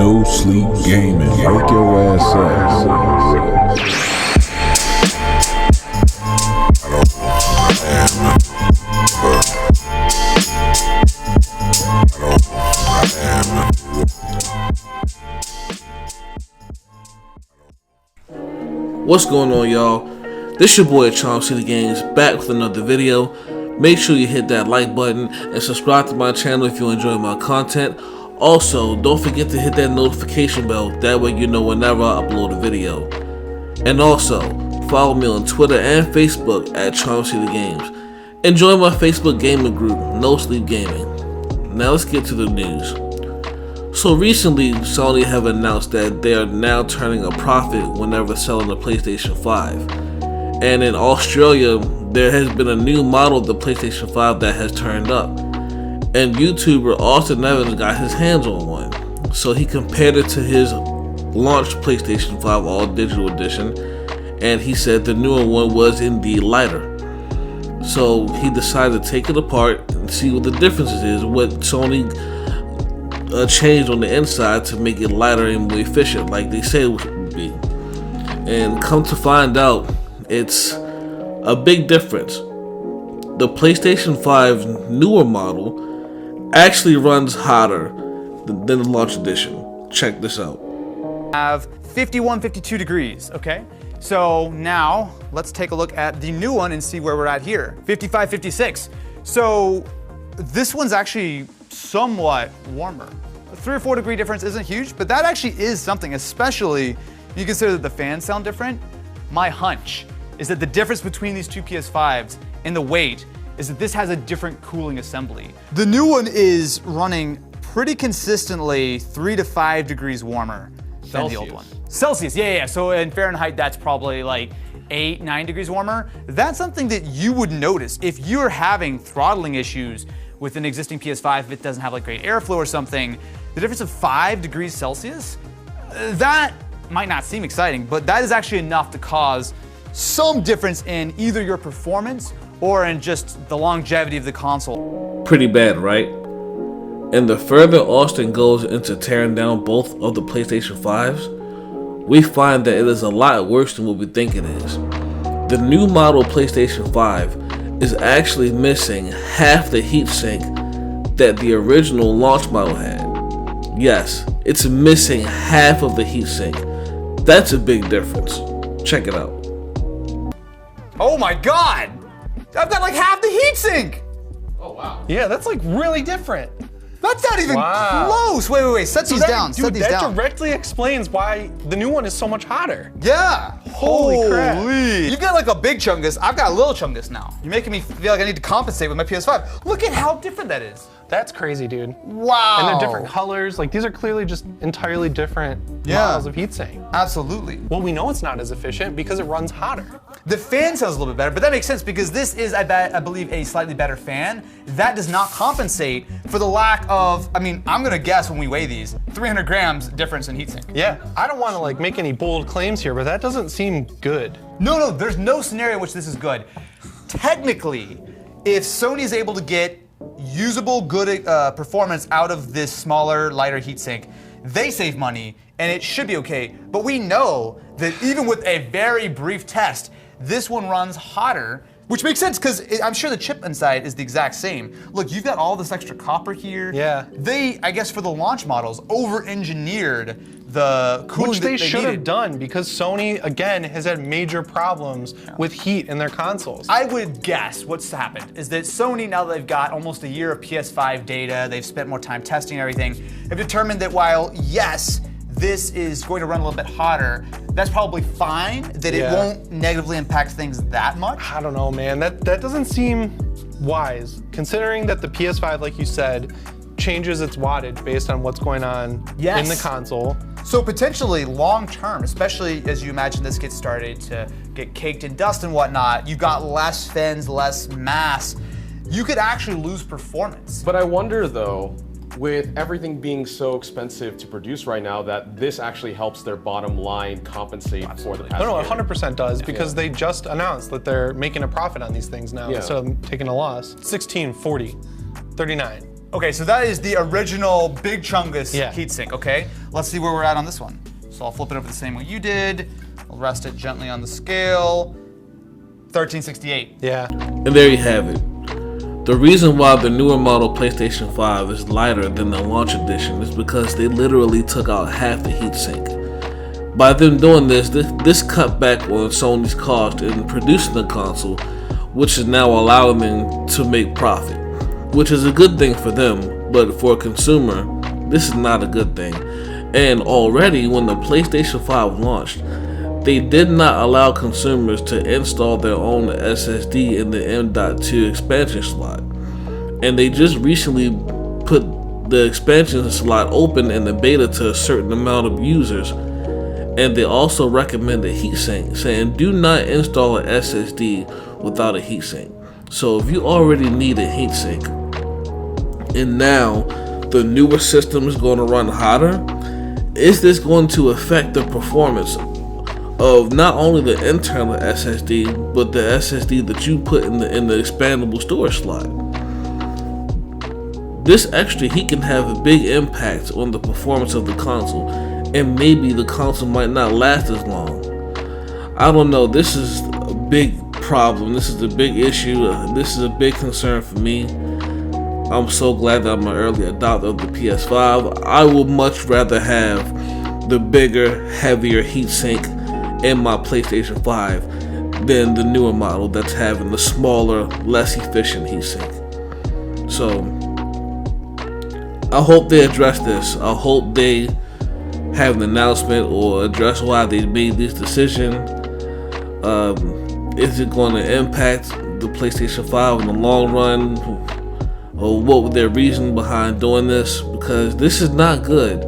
No sleep gaming. Wake your ass up. What's going on, y'all? This your boy Charm City Games, back with another video. Make sure you hit that like button and subscribe to my channel if you enjoy my content. Also, don't forget to hit that notification bell, that way you know whenever I upload a video. And also, follow me on Twitter and Facebook at Charm City Games. And join my Facebook gaming group, No Sleep Gaming. Now let's get to the news. So recently, Sony have announced that they are now turning a profit whenever selling the PlayStation 5. And in Australia, there has been a new model of the PlayStation 5 that has turned up. And YouTuber Austin Evans got his hands on one. So he compared it to his launched PlayStation 5 All Digital Edition, and he said the newer one was indeed lighter. So he decided to take it apart and see what the differences is, what Sony changed on the inside to make it lighter and more efficient like they said it would be. And come to find out, it's a big difference. The PlayStation 5 newer model actually runs hotter than the launch edition. Check this out. Have 51, 52 degrees, okay? So now let's take a look at the new one and see where we're at here. 55, 56. So this one's actually somewhat warmer. A 3 or 4 degree difference isn't huge, but that actually is something, especially you consider that the fans sound different. My hunch is that the difference between these two PS5s and the weight is that this has a different cooling assembly. The new one is running pretty consistently 3 to 5 degrees warmer than the old one. Celsius, yeah. So in Fahrenheit, that's probably like 8, 9 degrees warmer. That's something that you would notice if you're having throttling issues with an existing PS5, if it doesn't have like great airflow or something. The difference of 5 degrees Celsius, that might not seem exciting, but that is actually enough to cause some difference in either your performance or in just the longevity of the console. Pretty bad, right? And the further Austin goes into tearing down both of the PlayStation 5s, we find that it is a lot worse than what we think it is. The new model PlayStation 5 is actually missing half the heatsink that the original launch model had. Yes, it's missing half of the heatsink. That's a big difference. Check it out. Oh my God! I've got like half the heatsink! Oh wow. Yeah, that's like really different. That's not even close! Wait, set these down, set these down. That directly explains why the new one is so much hotter. Yeah! Holy crap. You've got like a big chungus, I've got a little chungus now. You're making me feel like I need to compensate with my PS5. Look at how different that is. That's crazy, dude. Wow. And they're different colors. Like, these are clearly just entirely different models of heatsink. Absolutely. Well, we know it's not as efficient because it runs hotter. The fan sounds a little bit better, but that makes sense because this is, I believe, a slightly better fan. That does not compensate for the lack of, I'm gonna guess when we weigh these, 300 grams difference in heatsink. Yeah, I don't wanna like make any bold claims here, but that doesn't seem good. No, there's no scenario in which this is good. Technically, if Sony is able to get usable, good performance out of this smaller, lighter heatsink, they save money and it should be okay. But we know that even with a very brief test, this one runs hotter, which makes sense because I'm sure the chip inside is the exact same. Look, you've got all this extra copper here. Yeah. They, I guess for the launch models, over-engineered the cooling which they should needed. have done because Sony, again, has had major problems with heat in their consoles. I would guess what's happened is that Sony, now that they've got almost a year of PS5 data, they've spent more time testing everything, have determined that while, yes, this is going to run a little bit hotter, that's probably fine, that it won't negatively impact things that much. I don't know, man. That doesn't seem wise, considering that the PS5, like you said, changes its wattage based on what's going on in the console. So potentially long term, especially as you imagine this gets started to get caked in dust and whatnot, you've got less fins, less mass, you could actually lose performance. But I wonder though, with everything being so expensive to produce right now, that this actually helps their bottom line compensate for the past No, year. 100% does, because they just announced that they're making a profit on these things now instead of taking a loss. 16, 40, 39. Okay, so that is the original Big Chungus Yeah. heatsink, okay? Let's see where we're at on this one. So I'll flip it over the same way you did. I'll rest it gently on the scale. 1368. Yeah. And there you have it. The reason why the newer model PlayStation 5 is lighter than the launch edition is because they literally took out half the heatsink. By them doing this cut back on Sony's cost in producing the console, which is now allowing them to make profit, which is a good thing for them, but for a consumer, this is not a good thing. And already when the PlayStation 5 launched, they did not allow consumers to install their own SSD in the M.2 expansion slot. And they just recently put the expansion slot open in the beta to a certain amount of users. And they also recommend a heatsink, saying do not install an SSD without a heatsink. So if you already need a heatsink, and now the newer system is going to run hotter, is this going to affect the performance of not only the internal SSD, but the SSD that you put in the expandable storage slot? This extra heat can have a big impact on the performance of the console, and maybe the console might not last as long. I don't know, this is a big problem, this is a big issue, this is a big concern for me. I'm so glad that I'm an early adopter of the PS5. I would much rather have the bigger, heavier heatsink in my PlayStation 5 than the newer model that's having the smaller, less efficient heatsink. So, I hope they address this. I hope they have an announcement or address why they made this decision. Is it going to impact the PlayStation 5 in the long run? Or what was their reason behind doing this? Because this is not good.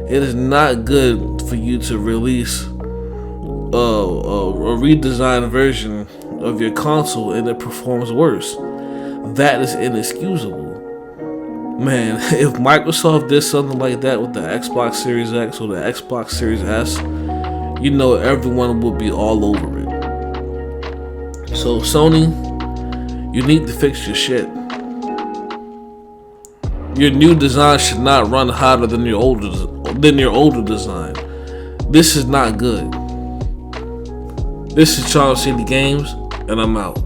It is not good for you to release a redesigned version of your console and it performs worse. That is inexcusable. Man, if Microsoft did something like that with the Xbox Series X or the Xbox Series S, you know everyone would be all over it. So Sony, you need to fix your shit. Your new design should not run hotter than your older design. This is not good. This is Charles City Games, and I'm out.